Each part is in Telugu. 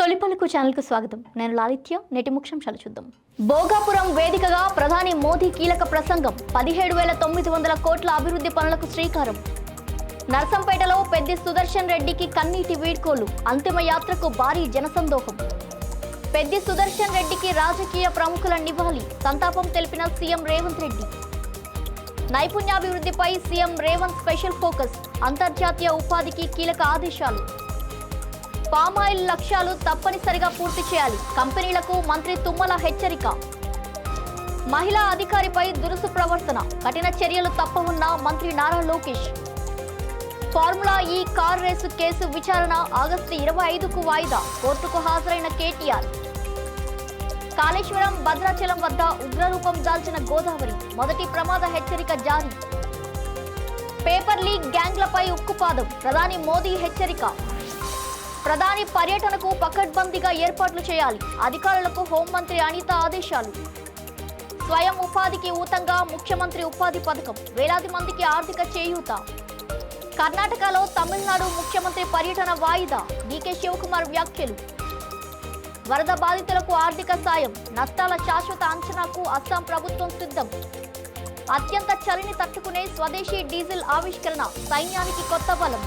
తొలిపలుకు ఛానల్కు స్వాగతం. నేను లాలిత్య. నేటి ముఖ్యాంశాలు చూద్దాం. భోగాపురం వేదికగా ప్రధాని మోదీ కీలక ప్రసంగం. 17,900 కోట్ల అభివృద్ధి పనులకు శ్రీకారం. నర్సంపేటలో పెద్ది సుదర్శన్ రెడ్డికి కన్నీటి వీడ్కోలు. అంతిమ యాత్రకు భారీ జనసందోహం. పెద్ది సుదర్శన్ రెడ్డికి రాజకీయ ప్రముఖుల నివాళి. సంతాపం తెలిపిన సీఎం రేవంత్ రెడ్డి. నైపుణ్యాభివృద్ధిపై సీఎం రేవంత్ స్పెషల్ ఫోకస్. అంతర్జాతీయ ఉపాధికి కీలక ఆదేశాలు. పామాయిల్ లక్ష్యాలు తప్పనిసరిగా పూర్తి చేయాలి. కంపెనీలకు మంత్రి తుమ్మల హెచ్చరిక. మహిళా అధికారిపై దురుసు ప్రవర్తన. కఠిన చర్యలు తప్పవన్న మంత్రి నారా లోకేష్. ఫార్ములా ఈ కార్ రేసు కేసు విచారణ ఆగస్టు 25కు వాయిదా. కోర్టుకు హాజరైన కేటీఆర్. కాళేశ్వరం భద్రాచలం వద్ద ఉగ్రరూపం దాల్చిన గోదావరి. మొదటి ప్రమాద హెచ్చరిక జారీ. పేపర్ లీక్ గ్యాంగ్లపై ఉక్కుపాదం. ప్రధాని మోదీ హెచ్చరిక. ప్రధాని పర్యటనకు పకడ్బందీగా ఏర్పాట్లు చేయాలి. అధికారులకు హోంమంత్రి అనిత ఆదేశాలు. స్వయం ఉపాధికి ఊతంగా ముఖ్యమంత్రి ఉపాధి పథకం. వేలాది మందికి ఆర్థిక చేయూత. కర్ణాటకలో తమిళనాడు ముఖ్యమంత్రి పర్యటన వాయిదా. డీకే శివకుమార్ వ్యాఖ్యలు. వరద బాధితులకు ఆర్థిక సాయం. నష్టాల శాశ్వత అంచనాకు అస్సాం ప్రభుత్వం సిద్ధం. అత్యంత చలిని తట్టుకునే స్వదేశీ డీజిల్ ఆవిష్కరణ. సైన్యానికి కొత్త బలం.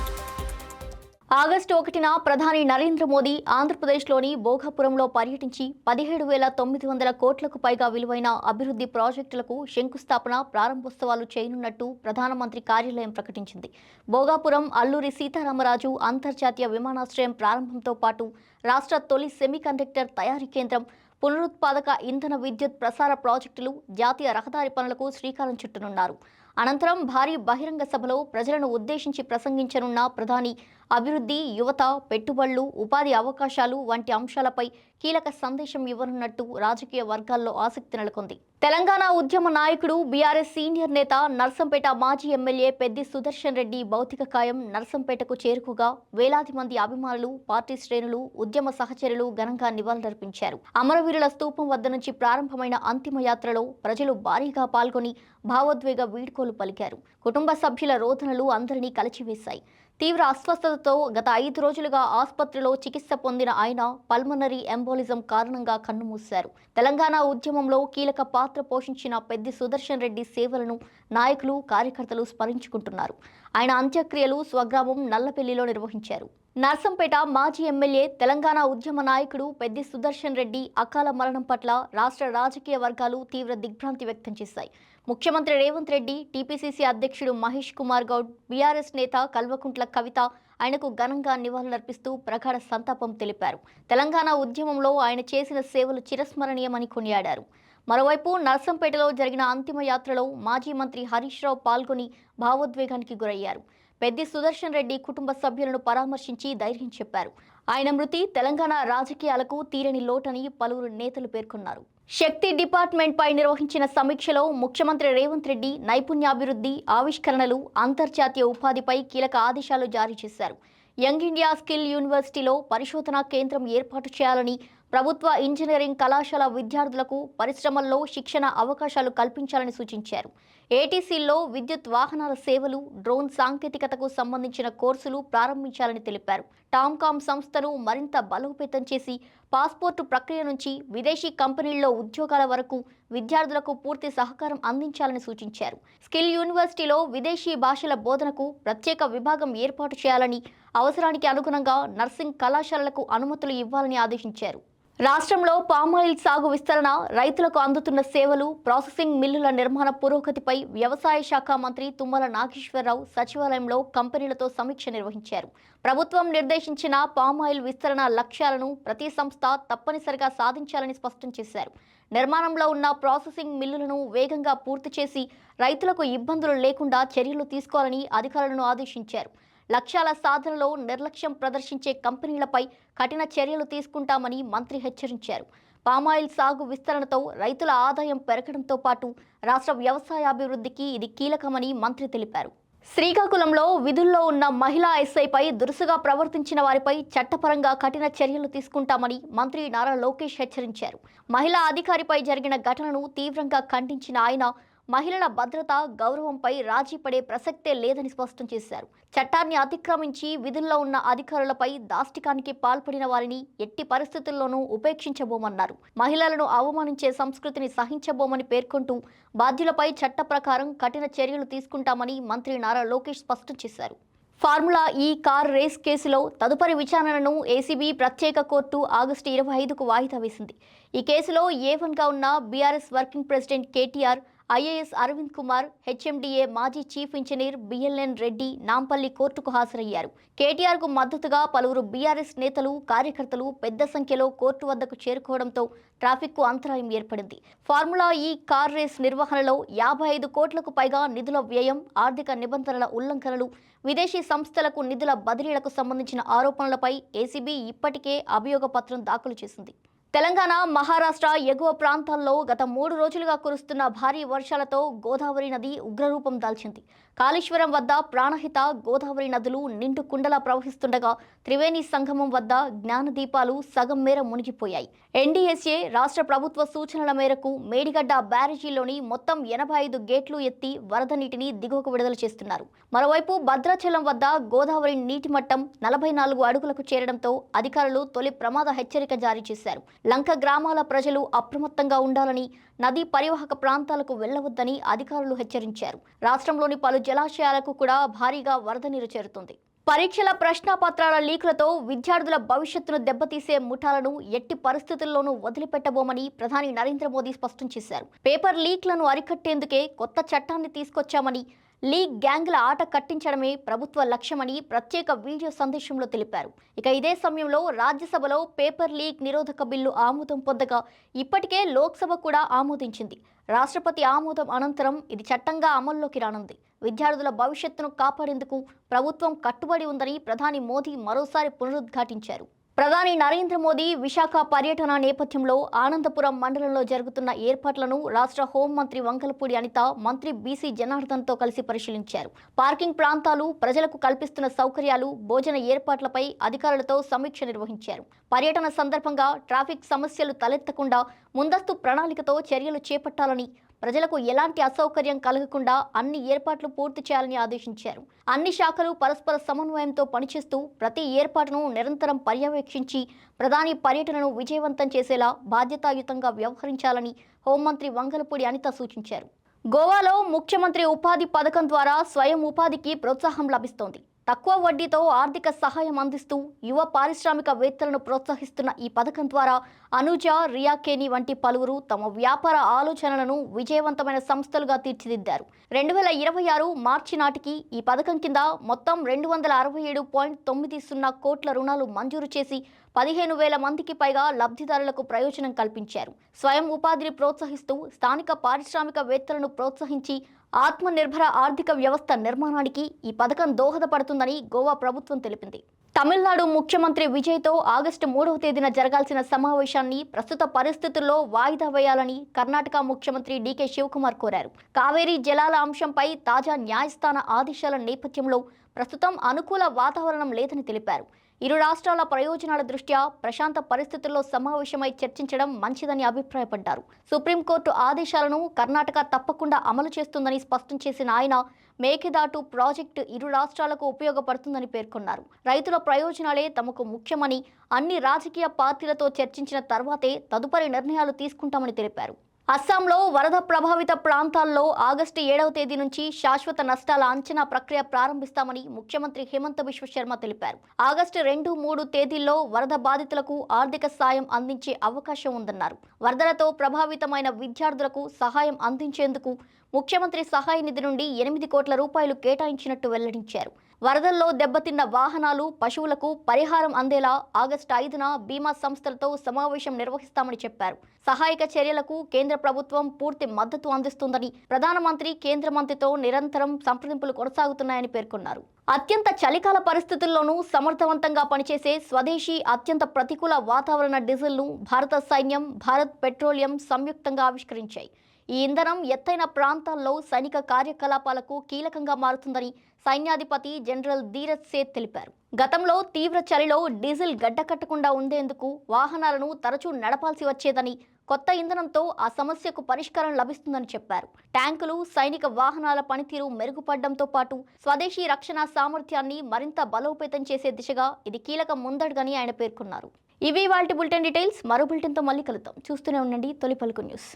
ఆగస్టు 1న ప్రధాని నరేంద్ర మోదీ ఆంధ్రప్రదేశ్లోని భోగాపురంలో పర్యటించి 17,900 కోట్లకు పైగా విలువైన అభివృద్ధి ప్రాజెక్టులకు శంకుస్థాపన, ప్రారంభోత్సవాలు చేయనున్నట్టు ప్రధానమంత్రి కార్యాలయం ప్రకటించింది. భోగాపురం అల్లూరి సీతారామరాజు అంతర్జాతీయ విమానాశ్రయం ప్రారంభంతో పాటు రాష్ట్ర తొలి సెమీకండక్టర్ తయారీ కేంద్రం, పునరుత్పాదక ఇంధన విద్యుత్ ప్రసార ప్రాజెక్టులు, జాతీయ రహదారి పనులకు శ్రీకారం చుట్టనున్నారు. అనంతరం భారీ బహిరంగ సభలో ప్రజలను ఉద్దేశించి ప్రసంగించనున్న ప్రధాని అభివృద్ధి, యువత, పెట్టుబడులు, ఉపాధి అవకాశాలు వంటి అంశాలపై కీలక సందేశం ఇవ్వనున్నట్టు రాజకీయ వర్గాల్లో ఆసక్తి నెలకొంది. తెలంగాణ ఉద్యమ నాయకుడు, బీఆర్ఎస్ సీనియర్ నేత, నర్సంపేట మాజీ ఎమ్మెల్యే పెద్ది సుదర్శన్ రెడ్డి భౌతిక కాయం నర్సంపేటకు చేరుకోగా వేలాది మంది అభిమానులు, పార్టీ శ్రేణులు, ఉద్యమ సహచరులు ఘనంగా నివాళులర్పించారు. అమరవీరుల స్తూపం వద్ద నుంచి ప్రారంభమైన అంతిమ యాత్రలో ప్రజలు భారీగా పాల్గొని భావోద్వేగ వీడ్కోలు పలికారు. కుటుంబ సభ్యుల రోదనలు అందరినీ కలిచివేశాయి. తీవ్ర అస్వస్థతతో గత 5 రోజులుగా ఆసుపత్రిలో చికిత్స పొందిన ఆయన పల్మనరీ ఎంబోలిజం కారణంగా కన్నుమూశారు. తెలంగాణ ఉద్యమంలో కీలక పాత్ర పోషించిన పెద్ది సుదర్శన్ రెడ్డి సేవలను నాయకులు, కార్యకర్తలు స్మరించుకుంటున్నారు. ఆయన అంత్యక్రియలు స్వగ్రామం నల్లపెల్లిలో నిర్వహించారు. నర్సంపేట మాజీ ఎమ్మెల్యే, తెలంగాణ ఉద్యమ నాయకుడు పెద్ది సుదర్శన్ రెడ్డి అకాల మరణం పట్ల రాష్ట్ర రాజకీయ వర్గాలు తీవ్ర దిగ్భ్రాంతి వ్యక్తం చేశాయి. ముఖ్యమంత్రి రేవంత్ రెడ్డి, టీపీసీసీ అధ్యక్షుడు మహేష్ కుమార్ గౌడ్, బీఆర్ఎస్ నేత కల్వకుంట్ల కవిత ఆయనకు ఘనంగా నివాళులర్పిస్తూ ప్రగాఢ సంతాపం తెలిపారు. తెలంగాణ ఉద్యమంలో ఆయన చేసిన సేవలు చిరస్మరణీయమని కొనియాడారు. మరోవైపు నర్సంపేటలో జరిగిన అంతిమ యాత్రలో మాజీ మంత్రి హరీష్ రావు పాల్గొని భావోద్వేగానికి గురయ్యారు. పెద్ది సుదర్శన్ రెడ్డి కుటుంబ సభ్యులను పరామర్శించి ధైర్యం చెప్పారు. ఆయన మృతి తెలంగాణ రాజకీయాలకు తీరని లోటని పలువురు నేతలు పేర్కొన్నారు. శక్తి డిపార్ట్మెంట్ పై నిర్వహించిన సమీక్షలో ముఖ్యమంత్రి రేవంత్ రెడ్డి నైపుణ్యాభివృద్ధి, ఆవిష్కరణలు, అంతర్జాతీయ ఉపాధిపై కీలక ఆదేశాలు జారీ చేశారు. యంగ్ ఇండియా స్కిల్ యూనివర్సిటీలో పరిశోధనా కేంద్రం ఏర్పాటు చేయాలని, ప్రభుత్వ ఇంజనీరింగ్ కళాశాల విద్యార్థులకు పరిశ్రమల్లో శిక్షణ అవకాశాలు కల్పించాలని సూచించారు. ఏటీసీల్లో విద్యుత్ వాహనాల సేవలు, డ్రోన్ సాంకేతికతకు సంబంధించిన కోర్సులు ప్రారంభించాలని తెలిపారు. టామ్కామ్ సంస్థను మరింత బలోపేతం చేసి పాస్పోర్టు ప్రక్రియ నుంచి విదేశీ కంపెనీల్లో ఉద్యోగాల వరకు విద్యార్థులకు పూర్తి సహకారం అందించాలని సూచించారు. స్కిల్ యూనివర్సిటీలో విదేశీ భాషల బోధనకు ప్రత్యేక విభాగం ఏర్పాటు చేయాలని, అవసరానికి అనుగుణంగా నర్సింగ్ కళాశాలలకు అనుమతులు ఇవ్వాలని ఆదేశించారు. రాష్ట్రంలో పామాయిల్ సాగు విస్తరణ, రైతులకు అందుతున్న సేవలు, ప్రాసెసింగ్ మిల్లుల నిర్మాణ పురోగతిపై వ్యవసాయ శాఖ మంత్రి తుమ్మల నాగేశ్వరరావు సచివాలయంలో కంపెనీలతో సమీక్ష నిర్వహించారు. ప్రభుత్వం నిర్దేశించిన పామాయిల్ విస్తరణ లక్ష్యాలను ప్రతి సంస్థ తప్పనిసరిగా సాధించాలని స్పష్టం చేశారు. నిర్మాణంలో ఉన్న ప్రాసెసింగ్ మిల్లులను వేగంగా పూర్తి చేసి రైతులకు ఇబ్బందులు లేకుండా చర్యలు తీసుకోవాలని అధికారులను ఆదేశించారు. లక్ష్యాల సాధనలో నిర్లక్ష్యం ప్రదర్శించే కంపెనీలపై కఠిన చర్యలు తీసుకుంటామని మంత్రి హెచ్చరించారు. పామాయిల్ సాగు విస్తరణతో రైతుల ఆదాయం పెరగడంతో పాటు రాష్ట్ర వ్యవసాయాభివృద్ధికి ఇది కీలకమని మంత్రి తెలిపారు. శ్రీకాకుళంలో విధుల్లో ఉన్న మహిళా ఎస్ఐపై దురుసుగా ప్రవర్తించిన వారిపై చట్టపరంగా కఠిన చర్యలు తీసుకుంటామని మంత్రి నారా లోకేష్ హెచ్చరించారు. మహిళా అధికారిపై జరిగిన ఘటనను తీవ్రంగా ఖండించిన ఆయన మహిళల భద్రత, గౌరవంపై రాజీ పడే ప్రసక్తే లేదని స్పష్టం చేశారు. చట్టాన్ని అతిక్రమించి విధుల్లో ఉన్న అధికారులపై దాష్టికానికి పాల్పడిన వారిని ఎట్టి పరిస్థితుల్లోనూ ఉపేక్షించబోమన్నారు. మహిళలను అవమానించే సంస్కృతిని సహించబోమని పేర్కొంటూ బాధ్యులపై చట్ట ప్రకారం కఠిన చర్యలు తీసుకుంటామని మంత్రి నారా లోకేష్ స్పష్టం చేశారు. ఫార్ములా ఈ కార్ రేస్ కేసులో తదుపరి విచారణను ఏసీబీ ప్రత్యేక కోర్టు ఆగస్టు 25కు వాయిదా వేసింది. ఈ కేసులో A1గా ఉన్న BRS working president KTR, IAS Arvind Kumar, HMDA మాజీ చీఫ్ ఇంజనీర్ బిఎల్ఎన్ రెడ్డి నాంపల్లి కోర్టుకు హాజరయ్యారు. కేటీఆర్కు మద్దతుగా పలువురు బీఆర్ఎస్ నేతలు, కార్యకర్తలు పెద్ద సంఖ్యలో కోర్టు వద్దకు చేరుకోవడంతో ట్రాఫిక్కు అంతరాయం ఏర్పడింది. ఫార్ములా ఈ కార్ రేస్ నిర్వహణలో 55 కోట్లకు పైగా నిధుల వ్యయం, ఆర్థిక నిబంధనల ఉల్లంఘనలు, విదేశీ సంస్థలకు నిధుల బదిలీలకు సంబంధించిన ఆరోపణలపై ఏసీబీ ఇప్పటికే అభియోగ పత్రం దాఖలు చేసింది. తెలంగాణ, మహారాష్ట్ర ఎగువ ప్రాంతాల్లో గత 3 రోజులుగా కురుస్తున్న భారీ వర్షాలతో గోదావరి నది ఉగ్రరూపం దాల్చింది. కాళేశ్వరం వద్ద ప్రాణహిత, గోదావరి నదులు నిండు కుండలా ప్రవహిస్తుండగా త్రివేణి సంగమం వద్ద జ్ఞానదీపాలు సగం మేర మునిగిపోయాయి. ఎన్డీఎస్ఏ రాష్ట్ర ప్రభుత్వ సూచనల మేరకు మేడిగడ్డ బ్యారేజీలోని మొత్తం 85 గేట్లు ఎత్తి వరద నీటిని దిగువకు విడుదల చేస్తున్నారు. మరోవైపు భద్రాచలం వద్ద గోదావరి నీటి మట్టం 44 అడుగులకు చేరడంతో అధికారులు తొలి ప్రమాద హెచ్చరిక జారీ చేశారు. లంక గ్రామాల ప్రజలు అప్రమత్తంగా ఉండాలని, నదీ పరివాహక ప్రాంతాలకు వెళ్లవద్దని అధికారులు హెచ్చరించారు. రాష్ట్రంలోని పలు జలాశయాలకు కూడా భారీగా వరద నీరు చేరుతుంది. పరీక్షల ప్రశ్నాపత్రాల లీకులతో విద్యార్థుల భవిష్యత్తును దెబ్బతీసే ముఠాలను ఎట్టి పరిస్థితుల్లోనూ వదిలిపెట్టబోమని ప్రధాని నరేంద్ర మోదీ స్పష్టం చేశారు. పేపర్ లీక్లను అరికట్టేందుకే కొత్త చట్టాన్ని తీసుకొచ్చామని, లీగ్ గ్యాంగ్ల ఆట కట్టించడమే ప్రభుత్వ లక్ష్యమని ప్రత్యేక వీడియో సందేశంలో తెలిపారు. ఇక ఇదే సమయంలో రాజ్యసభలో పేపర్ లీక్ నిరోధక బిల్లు ఆమోదం పొందగా ఇప్పటికే లోక్సభ కూడా ఆమోదించింది. రాష్ట్రపతి ఆమోదం అనంతరం ఇది చట్టంగా అమల్లోకి రానుంది. విద్యార్థుల భవిష్యత్తును కాపాడేందుకు ప్రభుత్వం కట్టుబడి ఉందని ప్రధాని మోదీ మరోసారి పునరుద్ఘాటించారు. ప్రధాని నరేంద్ర మోదీ విశాఖ పర్యటన నేపథ్యంలో ఆనందపురం మండలంలో జరుగుతున్న ఏర్పాట్లను రాష్ట్ర హోంమంత్రి వంగలపూడి అనిత, మంత్రి బీసీ జనార్దన్తో కలిసి పరిశీలించారు. పార్కింగ్ ప్రాంతాలు, ప్రజలకు కల్పిస్తున్న సౌకర్యాలు, భోజన ఏర్పాట్లపై అధికారులతో సమీక్ష నిర్వహించారు. పర్యటన సందర్భంగా ట్రాఫిక్ సమస్యలు తలెత్తకుండా ముందస్తు ప్రణాళికతో చర్యలు చేపట్టాలని, ప్రజలకు ఎలాంటి అసౌకర్యం కలగకుండా అన్ని ఏర్పాట్లు పూర్తి చేయాలని ఆదేశించారు. అన్ని శాఖలు పరస్పర సమన్వయంతో పనిచేస్తూ ప్రతి ఏర్పాటును నిరంతరం పర్యవేక్షించి ప్రధాని పర్యటనను విజయవంతం చేసేలా బాధ్యతాయుతంగా వ్యవహరించాలని హోంమంత్రి వంగలపూడి అనిత సూచించారు. గోవాలో ముఖ్యమంత్రి ఉపాధి పథకం ద్వారా స్వయం ఉపాధికి ప్రోత్సాహం లభిస్తోంది. తక్కువ వడ్డీతో ఆర్థిక సహాయం అందిస్తూ యువ పారిశ్రామికవేత్తలను ప్రోత్సహిస్తున్న ఈ పథకం ద్వారా అనుజ, రియాకేని వంటి పలువురు తమ వ్యాపార ఆలోచనలను విజయవంతమైన సంస్థలుగా తీర్చిదిద్దారు. 2026 మార్చి నాటికి ఈ పథకం కింద మొత్తం 267.90 కోట్ల రుణాలు మంజూరు చేసి 15,000 మందికి పైగా లబ్ధిదారులకు ప్రయోజనం కల్పించారు. స్వయం ఉపాధిని ప్రోత్సహిస్తూ స్థానిక పారిశ్రామికవేత్తలను ప్రోత్సహించి ఆత్మనిర్భర ఆర్థిక వ్యవస్థ నిర్మాణానికి ఈ పథకం దోహదపడుతుందని గోవా ప్రభుత్వం తెలిపింది. తమిళనాడు ముఖ్యమంత్రి విజయ్తో ఆగస్టు 3వ తేదీన జరగాల్సిన సమావేశాన్ని ప్రస్తుత పరిస్థితుల్లో వాయిదా వేయాలని కర్ణాటక ముఖ్యమంత్రి డీకే శివకుమార్ కోరారు. కావేరీ జలాల అంశంపై తాజా న్యాయస్థాన ఆదేశాల నేపథ్యంలో ప్రస్తుతం అనుకూల వాతావరణం లేదని తెలిపారు. ఇరు రాష్ట్రాల ప్రయోజనాల దృష్ట్యా ప్రశాంత పరిస్థితుల్లో సమావేశమై చర్చించడం మంచిదని అభిప్రాయపడ్డారు. సుప్రీంకోర్టు ఆదేశాలను కర్ణాటక తప్పకుండా అమలు చేస్తుందని స్పష్టం చేసిన ఆయన మేకేదాటు ప్రాజెక్టు ఇరు రాష్ట్రాలకు ఉపయోగపడుతుందని పేర్కొన్నారు. రైతుల ప్రయోజనాలే తమకు ముఖ్యమని, అన్ని రాజకీయ పార్టీలతో చర్చించిన తర్వాతే తదుపరి నిర్ణయాలు తీసుకుంటామని తెలిపారు. అస్సాంలో వరద ప్రభావిత ప్రాంతాల్లో ఆగస్టు 7వ తేదీ నుంచి శాశ్వత నష్టాల అంచనా ప్రక్రియ ప్రారంభిస్తామని ముఖ్యమంత్రి హిమంత బిశ్వ శర్మ తెలిపారు. ఆగస్టు 2, 3 తేదీల్లో వరద బాధితులకు ఆర్థిక సాయం అందించే అవకాశం ఉందన్నారు. వరదలతో ప్రభావితమైన విద్యార్థులకు సహాయం అందించేందుకు ముఖ్యమంత్రి సహాయ నిధి నుండి 8 కోట్ల రూపాయలు కేటాయించినట్టు వెల్లడించారు. వరదల్లో దెబ్బతిన్న వాహనాలు, పశువులకు పరిహారం అందేలా ఆగస్టు 5న బీమా సంస్థలతో సమావేశం నిర్వహిస్తామని చెప్పారు. సహాయక చర్యలకు కేంద్ర ప్రభుత్వం పూర్తి మద్దతు అందిస్తుందని, ప్రధానమంత్రి కేంద్ర మంత్రితో నిరంతరం సంప్రదింపులు కొనసాగుతున్నాయని పేర్కొన్నారు. అత్యంత చలికాల పరిస్థితుల్లోనూ సమర్థవంతంగా పనిచేసే స్వదేశీ అత్యంత ప్రతికూల వాతావరణ డీజిల్ను భారత సైన్యం, భారత్ పెట్రోలియం సంయుక్తంగా ఆవిష్కరించాయి. ఈ ఇంధనం ఎత్తైన ప్రాంతాల్లో సైనిక కార్యకలాపాలకు కీలకంగా మారుతుందని సైన్యాధిపతి జనరల్ ధీరజ్ సేథ్ తెలిపారు. గతంలో తీవ్ర చలిలో డీజిల్ గడ్డకట్టకుండా ఉండేందుకు వాహనాలను తరచూ నడపాల్సి వచ్చేదని, కొత్త ఇంధనంతో ఆ సమస్యకు పరిష్కారం లభిస్తుందని చెప్పారు. ట్యాంకులు, సైనిక వాహనాల పనితీరు మెరుగుపడడంతో పాటు స్వదేశీ రక్షణ సామర్థ్యాన్ని మరింత బలోపేతం చేసే దిశగా ఇది కీలక ముందడుగని ఆయన పేర్కొన్నారు. ఇవి వాల్టి బులెటిన్ డీటెయిల్స్. మరో బులెటిన్తో మళ్ళీ కలుద్దాం. చూస్తూనే ఉండండి తొలి పలుకు న్యూస్.